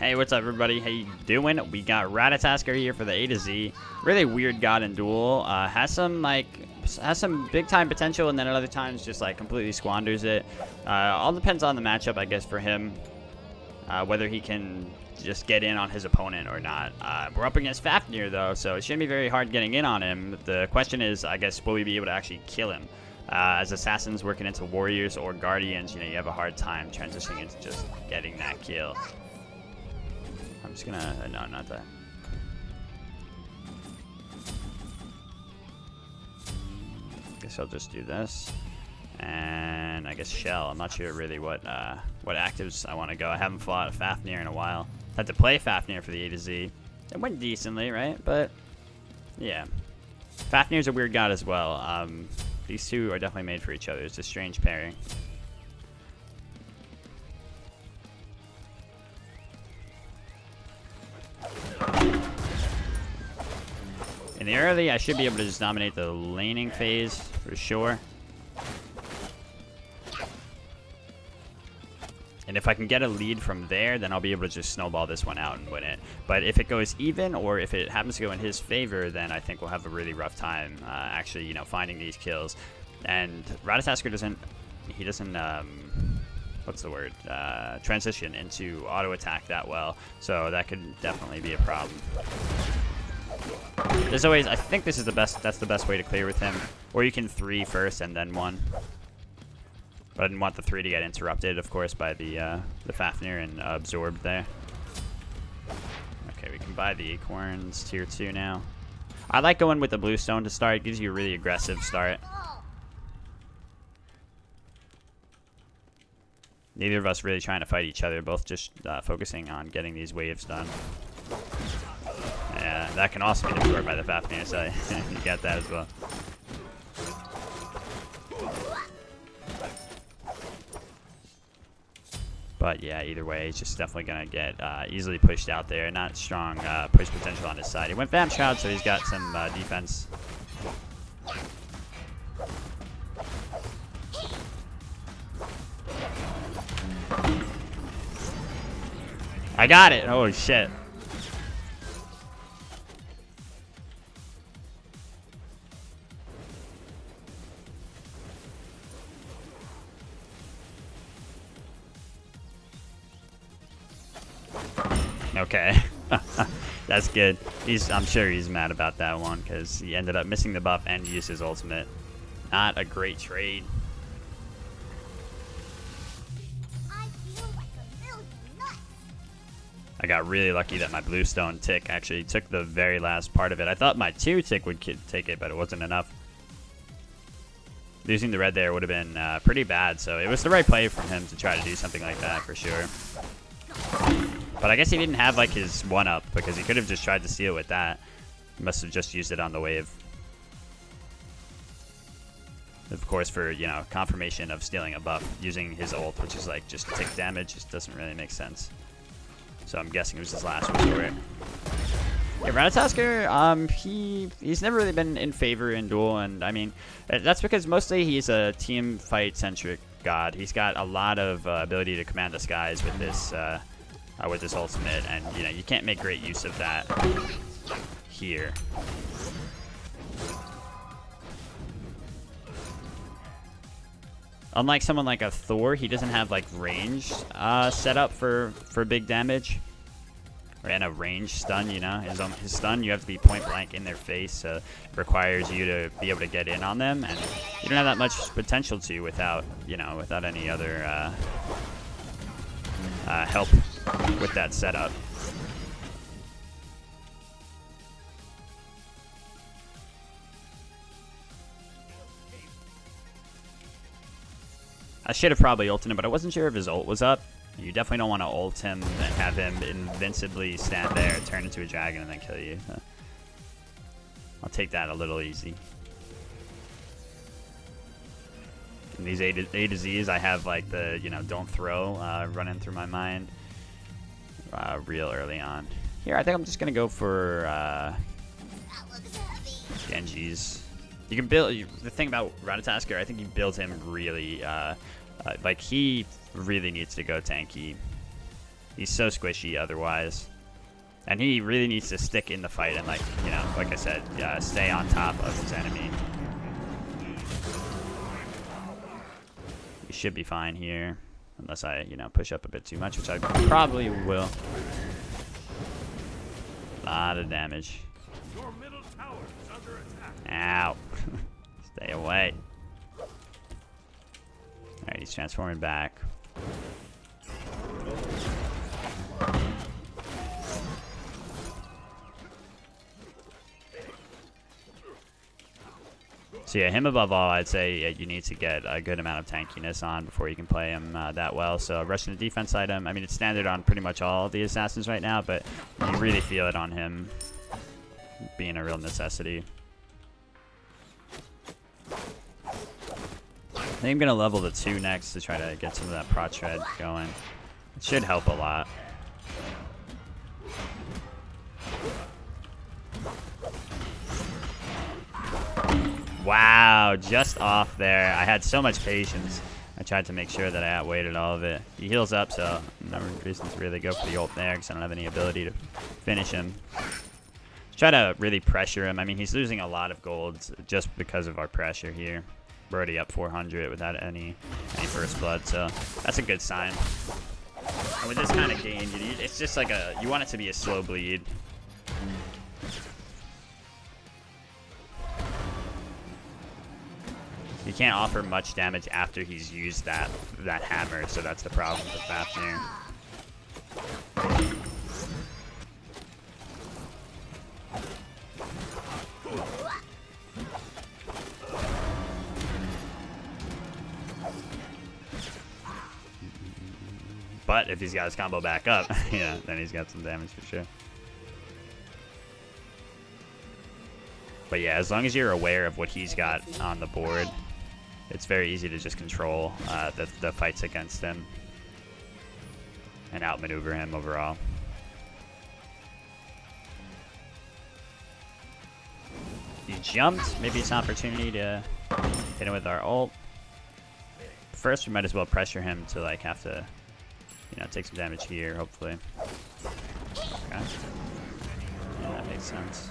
Hey, what's up, everybody? How you doing? We got Ratatoskr here for the A to Z. Really weird god in Duel. Has some big time potential, and then at other times just like completely squanders it. All depends on the matchup, I guess, for him. Whether he can just get in on his opponent or not. We're up against Fafnir though, so it shouldn't be very hard getting in on him. The question is, I guess, will we be able to actually kill him? As assassins working into warriors or guardians, you have a hard time transitioning into just getting that kill. I'm just gonna, no, not that. Guess I'll just do this. And I guess Shell. I'm not sure really what actives I want to go. I haven't fought a Fafnir in a while. Had to play Fafnir for the A to Z. It went decently, right? But, yeah. Fafnir's a weird god as well. These two are definitely made for each other. It's a strange pairing. In the early, I should be able to just dominate the laning phase for sure. And if I can get a lead from there, then I'll be able to just snowball this one out and win it. But if it goes even, or if it happens to go in his favor, then I think we'll have a really rough time actually, finding these kills. And Ratatoskr doesn't, what's the word? Transition into auto attack that well. So that could definitely be a problem. There's always, I think this is the best, that's the best way to clear with him. Or you can 3 first and then 1. But I didn't want the 3 to get interrupted, of course, by the Fafnir and absorbed there. Okay, we can buy the Acorns tier 2 now. I like going with the Bluestone to start. It gives you a really aggressive start. Neither of us really trying to fight each other, both just focusing on getting these waves done. Yeah, that can also be absorbed by the Fafnir, so you got that as well. But yeah, either way, he's just definitely going to get easily pushed out there. Not strong push potential on his side. He went Vamp Shroud, so he's got some defense. I got it! Holy shit. Okay. That's good. I'm sure he's mad about that one because he ended up missing the buff and used his ultimate. Not a great trade. I got really lucky that my Bluestone tick actually took the very last part of it. I thought my 2 tick would take it, but it wasn't enough. Losing the red there would have been pretty bad, so it was the right play from him to try to do something like that for sure. But I guess he didn't have like his 1-up because he could have just tried to steal with that. He must have just used it on the wave. Of course, for, confirmation of stealing a buff, using his ult, which is like just tick damage, just doesn't really make sense. So I'm guessing it was his last resort. Yeah, Ratatoskr, he's never really been in favor in Duel, and I mean, that's because mostly he's a team fight centric god. He's got a lot of ability to command the skies with this ultimate, and you can't make great use of that here. Unlike someone like a Thor, he doesn't have like range set up for big damage, and a range stun. His stun, you have to be point blank in their face, so it requires you to be able to get in on them, and you don't have that much potential to without any other help with that setup. I should have probably ulted him, but I wasn't sure if his ult was up. You definitely don't want to ult him and have him invincibly stand there, turn into a dragon, and then kill you. I'll take that a little easy. In these A to Z's, I have like the, don't throw running through my mind real early on. Here, I think I'm just going to go for Genji's. You can build, the thing about Ratatoskr, I think you build him really, like he really needs to go tanky. He's so squishy otherwise. And he really needs to stick in the fight and, like, you know, like I said, stay on top of his enemy. He should be fine here. Unless I, you know, push up a bit too much, which I probably will. A lot of damage. Your middle tower is under attack. Ow. Stay away. Alright, he's transforming back. So yeah, him above all, I'd say you need to get a good amount of tankiness on before you can play him that well. So Russian defense item, I mean, it's standard on pretty much all of the assassins right now, but you really feel it on him being a real necessity. I think I'm going to level the 2 next to try to get some of that prot shred going. It should help a lot. Wow, just off there. I had so much patience. I tried to make sure that I outweighted all of it. He heals up, so no reason to really go for the ult there because I don't have any ability to finish him. Try to really pressure him. I mean, he's losing a lot of gold just because of our pressure here. We're already up 400 without any first blood, so that's a good sign. And with this kind of game, it's just like you want it to be a slow bleed. You can't offer much damage after he's used that hammer, so that's the problem with Fafnir. But if he's got his combo back up, yeah, then he's got some damage for sure. But yeah, as long as you're aware of what he's got on the board, it's very easy to just control the fights against him and outmaneuver him overall. He jumped. Maybe it's an opportunity to hit him with our ult. First, we might as well pressure him to like have to, you know, take some damage here, hopefully. Okay. Yeah, that makes sense.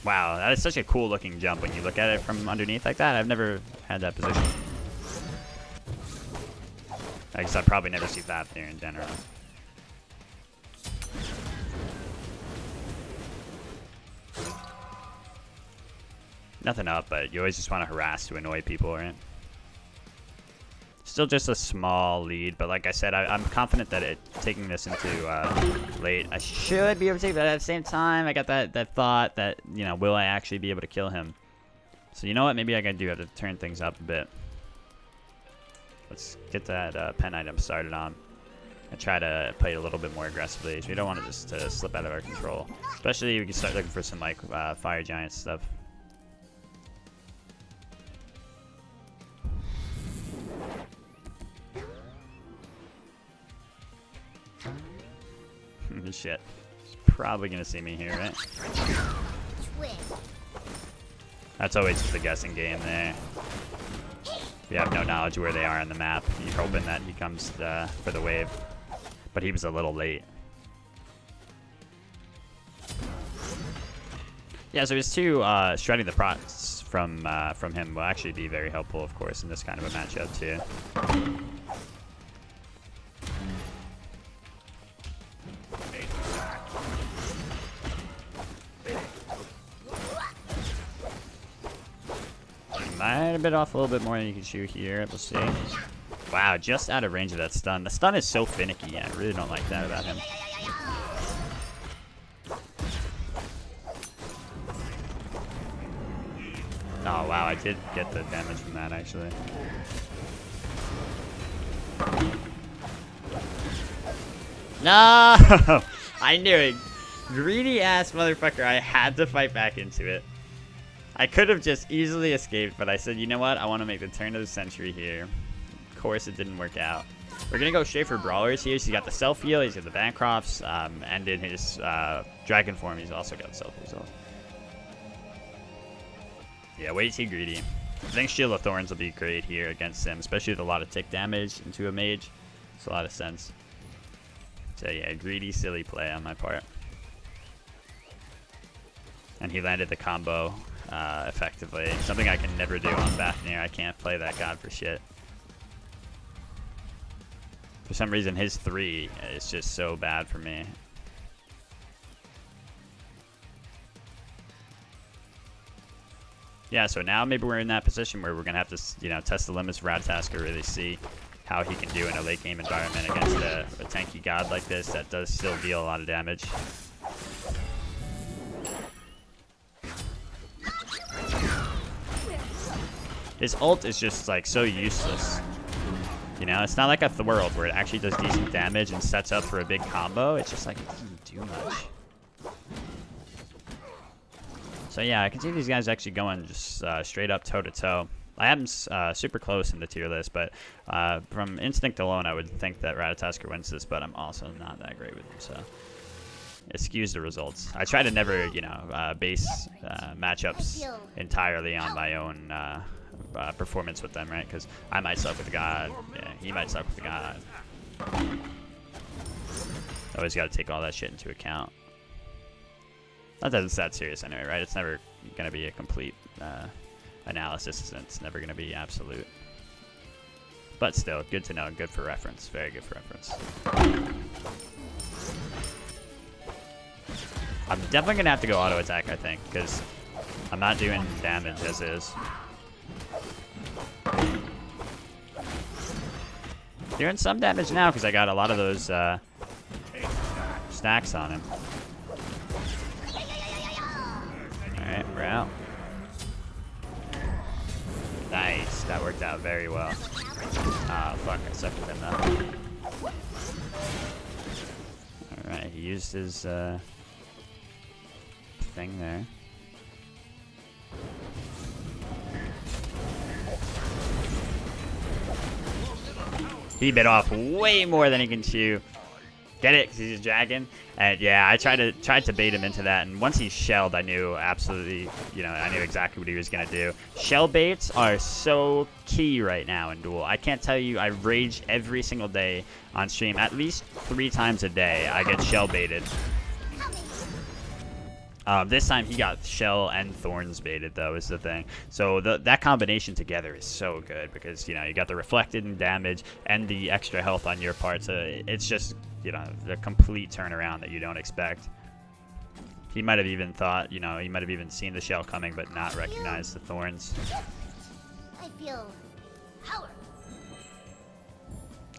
Wow, that is such a cool looking jump when you look at it from underneath like that. I've never had that position. I guess I'd probably never see that there in general. Nothing up, but you always just want to harass to annoy people, right? Still just a small lead, but like I said, I'm confident that taking this into late, I should be able to take, but at the same time, I got that thought that, you know, will I actually be able to kill him? So you know what, maybe I do have to turn things up a bit. Let's get that pen item started on and try to play it a little bit more aggressively. So we don't want it just to slip out of our control. Especially we can start looking for some like fire giant stuff. Shit. He's probably gonna see me here, right? That's always just a guessing game there. You have no knowledge where they are on the map. You're hoping that he comes for the wave. But he was a little late. Yeah, so his two shredding the prots from him will actually be very helpful, of course, in this kind of a matchup too. Might have bit off a little bit more than you can shoot here. Let's see. Wow, just out of range of that stun. The stun is so finicky. I really don't like that about him. Oh, wow, I did get the damage from that, actually. No! I knew it. Greedy-ass motherfucker. I had to fight back into it. I could have just easily escaped, but I said, you know what? I want to make the turn of the century here. Of course, it didn't work out. We're going to go straight for brawlers here. So he's got the self-heal, he's got the Bancrofts, and in his dragon form, he's also got self-heal. Yeah, way too greedy. I think Shield of Thorns will be great here against him, especially with a lot of tick damage into a mage. It's a lot of sense. So yeah, greedy, silly play on my part. And he landed the combo effectively. Something I can never do on Fafnir. I can't play that god for shit. For some reason, his 3 is just so bad for me. Yeah, so now maybe we're in that position where we're going to have to, you know, test the limits of Ratatoskr, really see how he can do in a late game environment against a tanky god like this that does still deal a lot of damage. His ult is just like so useless. You know, it's not like a Thworld where it actually does decent damage and sets up for a big combo. It's just like it doesn't do much. So yeah, I can see these guys actually going just straight up toe to toe. I have them super close in the tier list, but from instinct alone, I would think that Ratatoskr wins this. But I'm also not that great with him, so it skews the results. I try to never, you know, base matchups entirely on my own performance with them, right? Because I might suck with the god, yeah, he might suck with the god. Always got to take all that shit into account. Not that it's that serious anyway, right? It's never going to be a complete analysis, and it's never going to be absolute. But still, good to know, good for reference. Very good for reference. I'm definitely going to have to go auto attack, I think, because I'm not doing damage as is. Doing some damage now because I got a lot of those stacks on him. Alright, we're out. Nice, that worked out very well. Ah, fuck, I sucked with him though. Alright, he used his thing there. He bit off way more than he can chew. Get it? Because he's a dragon. And yeah, I tried to bait him into that. And once he shelled, I knew absolutely, you know, I knew exactly what he was going to do. Shell baits are so key right now in Duel. I can't tell you, I rage every single day on stream. At least 3 times a day, I get shell baited. This time he got shell and thorns baited though, is the thing. So that combination together is so good because, you know, you got the reflected damage and the extra health on your part. So it's just, you know, the complete turnaround that you don't expect. He might have even thought, you know, he might have even seen the shell coming but not recognized the thorns. I feel power.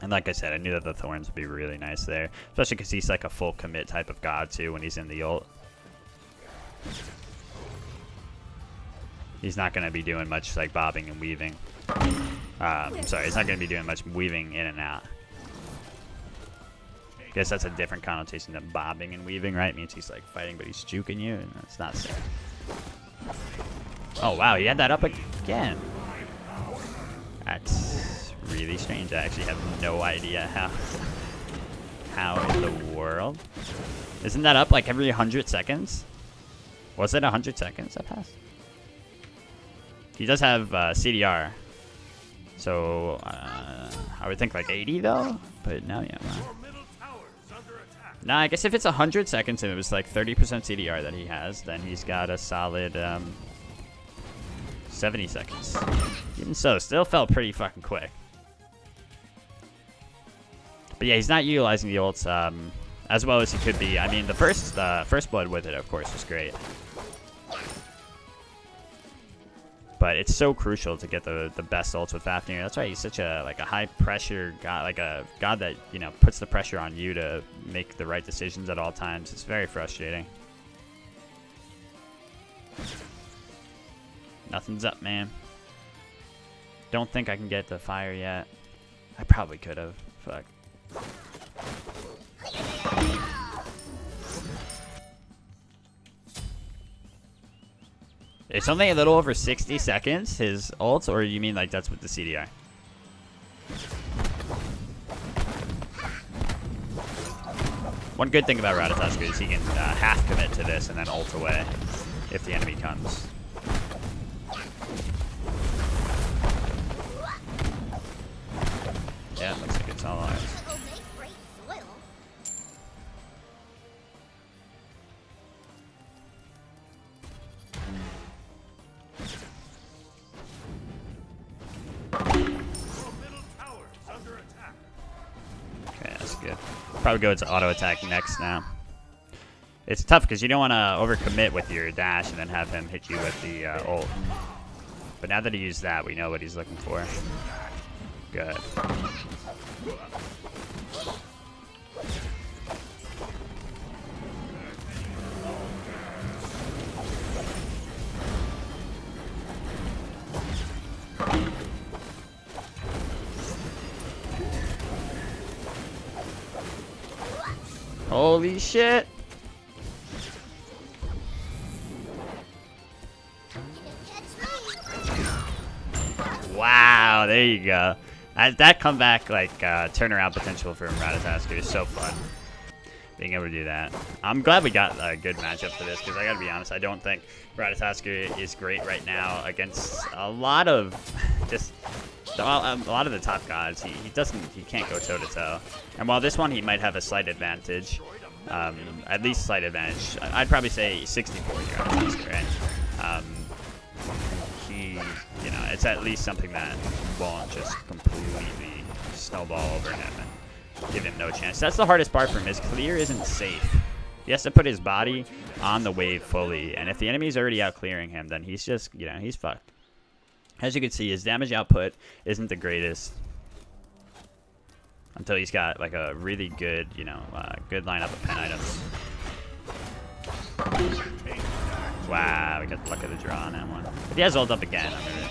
And like I said, I knew that the thorns would be really nice there, especially because he's like a full commit type of god too when he's in the ult. He's not going to be doing much like bobbing and weaving. Sorry, he's not going to be doing much weaving in and out. Guess that's a different connotation than bobbing and weaving, right? It means he's like fighting, but he's juking you, and that's not safe. Oh wow, he had that up again. That's really strange. I actually have no idea how in the world. Isn't that up like every 100 seconds? Was it 100 seconds that passed? He does have CDR. So, I would think like 80 though. But no, yeah. Wow. Nah, I guess if it's 100 seconds and it was like 30% CDR that he has, then he's got a solid 70 seconds. Even so, still felt pretty fucking quick. But yeah, he's not utilizing the ults as well as he could be. I mean, the first blood with it, of course, was great. But it's so crucial to get the best ults with Fafnir. That's why he's such a high pressure god, like a god that, you know, puts the pressure on you to make the right decisions at all times. It's very frustrating. Nothing's up, man. Don't think I can get the fire yet. I probably could have. Fuck. It's only a little over 60 seconds, his ult, or you mean like that's with the CDR? One good thing about Ratatoskr is he can half commit to this and then ult away if the enemy comes. Yeah, it looks like it's all ours. Probably go to auto attack next now. It's tough because you don't want to overcommit with your dash and then have him hit you with the ult. But now that he used that, we know what he's looking for. Good. Holy shit! Wow, there you go. That comeback, like, turnaround potential for Ratatoskr is so fun. Being able to do that. I'm glad we got a good matchup for this, because I gotta be honest, I don't think Ratatoskr is great right now against a lot of just a lot of the top gods. He can't go toe to toe. And while this one he might have a slight advantage, at least slight advantage. I'd probably say 60-40 Ratatoskr, right? You know, it's at least something that won't just completely snowball over him and give him no chance. That's the hardest part for him, is clear isn't safe. He has to put his body on the wave fully, and if the enemy's already out clearing him, then he's just, you know, he's fucked. As you can see, his damage output isn't the greatest until he's got like a really good, you know, good lineup of pen items. Wow, we got the luck of the draw on that one. If he has ult up again, I'm gonna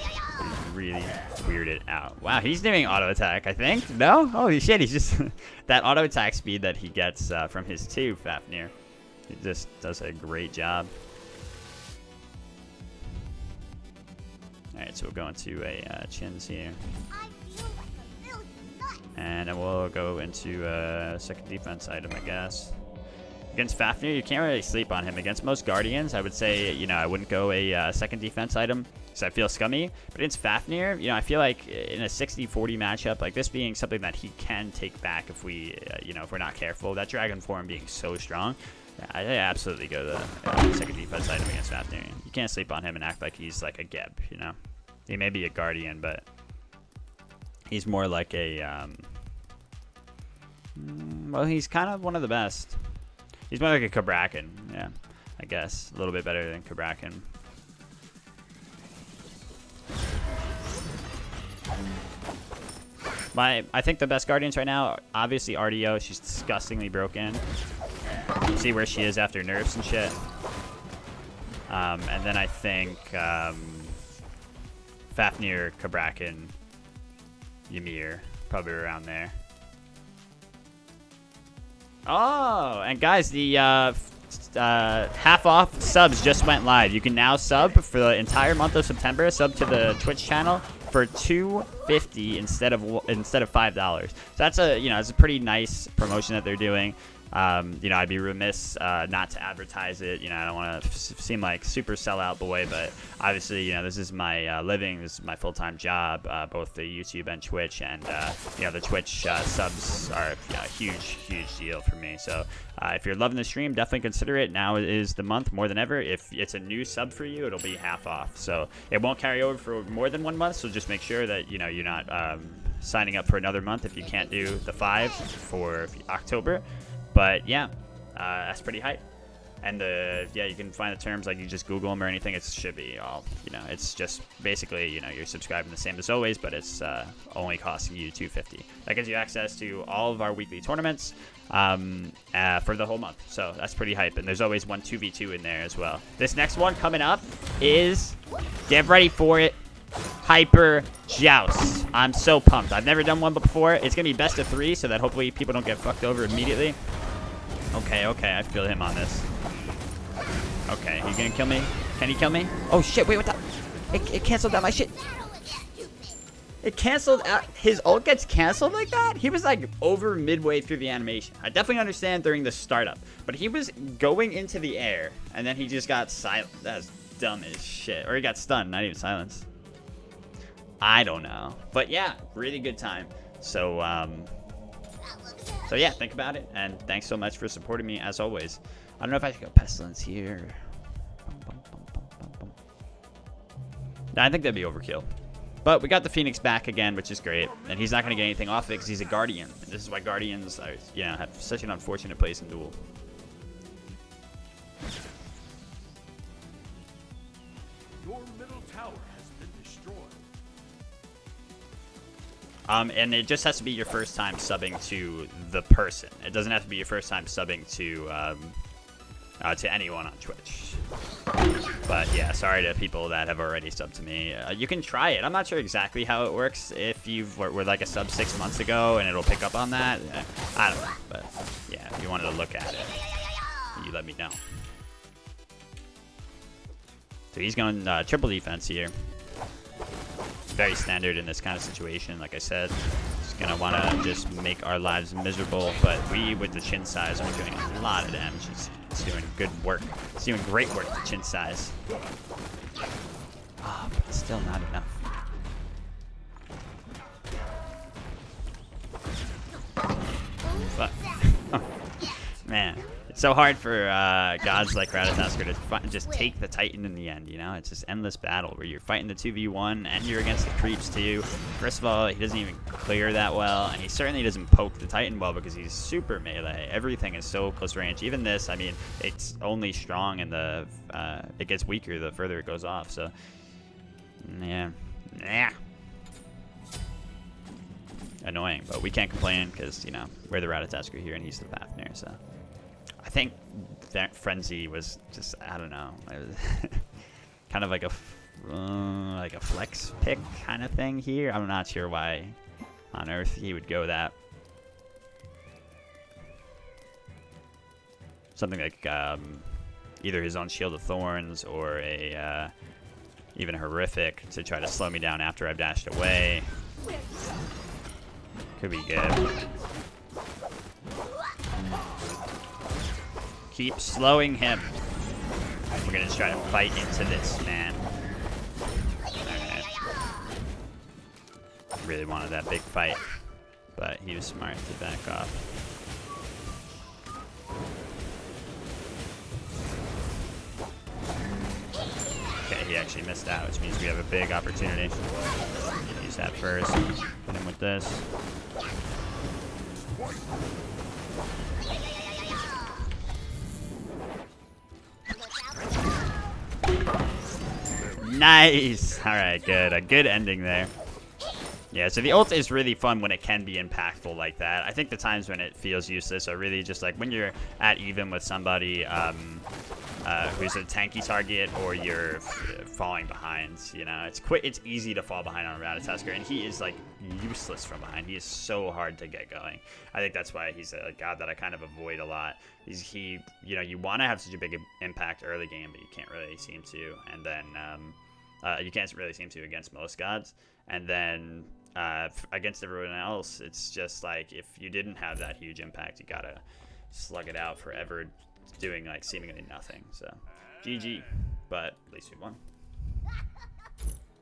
really weird it out. Wow, he's doing auto attack, I think. No? Holy shit, he's just that auto attack speed that he gets from his 2 Fafnir. He just does a great job. Alright, so we'll go into a chins here. And then we'll go into a second defense item, I guess. Against Fafnir, you can't really sleep on him. Against most Guardians, I would say, you know, I wouldn't go a second defense item because I feel scummy. But against Fafnir, you know, I feel like in a 60-40 matchup, like this being something that he can take back if we, you know, if we're not careful. That Dragon form being so strong, I absolutely go the second defense item against Fafnir. You can't sleep on him and act like he's like a Geb, you know. He may be a Guardian, but he's more like a, well, he's kind of one of the best. He's more like a Kabrakan, yeah, I guess. A little bit better than Kabrakan. I think the best Guardians right now, obviously RDO. She's disgustingly broken. See where she is after nerfs and shit. And then I think Fafnir, Kabrakan, Ymir, probably around there. Oh, and guys, the half off subs just went live. You can now sub for the entire month of September. Sub to the Twitch channel for $2.50 instead of $5. So that's it's a pretty nice promotion that they're doing. You know, I'd be remiss not to advertise it. You know, I don't want to seem like super sellout boy, but obviously, you know, this is my living. This is my full-time job, both the YouTube and Twitch, and you know, the Twitch subs are a huge deal for me. So if you're loving the stream, definitely consider it. Now is the month more than ever. If it's a new sub for you, it'll be half off. So it won't carry over for more than 1 month. So just make sure that, you know, you're not signing up for another month if you can't do the 5 for October. But yeah, that's pretty hype. And yeah, you can find the terms, like you just Google them or anything. It should be all, you know, it's just basically, you know, you're subscribing the same as always, but it's only costing you $2.50. That gives you access to all of our weekly tournaments for the whole month. So that's pretty hype. And there's always one 2v2 in there as well. This next one coming up is, get ready for it, Hyper Joust. I'm so pumped. I've never done one before. It's going to be best of 3 so that hopefully people don't get fucked over immediately. Okay, I feel him on this. Okay, he's gonna kill me. Can he kill me? Oh shit, wait, what the? It canceled out my shit. It canceled out. His ult gets canceled like that? He was like over midway through the animation. I definitely understand during the startup, but he was going into the air and then he just got silent. That's dumb as shit. Or he got stunned, not even silenced. I don't know. But yeah, really good time. So yeah, think about it, and thanks so much for supporting me as always. I don't know if I should go Pestilence here. I think that'd be overkill. But we got the Phoenix back again, which is great. And he's not going to get anything off it because he's a Guardian. And this is why Guardians are, you know, have such an unfortunate place in Duel. Your middle tower has been destroyed. And it just has to be your first time subbing to the person. It doesn't have to be your first time subbing to anyone on Twitch. But yeah, sorry to people that have already subbed to me. You can try it. I'm not sure exactly how it works. If you were like a sub 6 months ago and it'll pick up on that, I don't know. But yeah, if you wanted to look at it, you let me know. So he's going triple defense here. Very standard in this kind of situation, like I said. Just gonna want to just make our lives miserable, but we, with the chin size, are doing a lot of damage. It's doing good work. It's doing great work, the chin size. Oh, but it's still not enough. Fuck. Man. It's so hard for gods like Ratatoskr to just take the Titan in the end, you know? It's just endless battle where you're fighting the 2v1 and you're against the creeps too. First of all, he doesn't even clear that well, and he certainly doesn't poke the Titan well because he's super melee. Everything is so close range. Even this, I mean, it's only strong and it gets weaker the further it goes off, so yeah. Annoying, but we can't complain because, you know, we're the Ratatoskr here and he's the Fafnir, so. I think that Frenzy was just, I don't know, it was kind of like a flex pick kind of thing here. I'm not sure why on earth he would go that. Something like either his own Shield of Thorns or even a Horrific to try to slow me down after I've dashed away. Could be good. Keep slowing him. We're gonna try to fight into this, man. Alright. Really wanted that big fight, but he was smart to back off. Okay, he actually missed out, which means we have a big opportunity. Use that first. Hit him with this. Nice! Alright, good. A good ending there. Yeah, so the ult is really fun when it can be impactful like that. I think the times when it feels useless are really just like when you're at even with somebody who's a tanky target or you're falling behind, you know. It's easy to fall behind on Ratatoskr, and he is like useless from behind. He is so hard to get going. I think that's why he's a god that I kind of avoid a lot. You know, you want to have such a big impact early game, but you can't really seem to, and then you can't really seem to against most gods, and then against everyone else, it's just like if you didn't have that huge impact, you gotta slug it out forever, doing like seemingly nothing. So GG, but at least we won.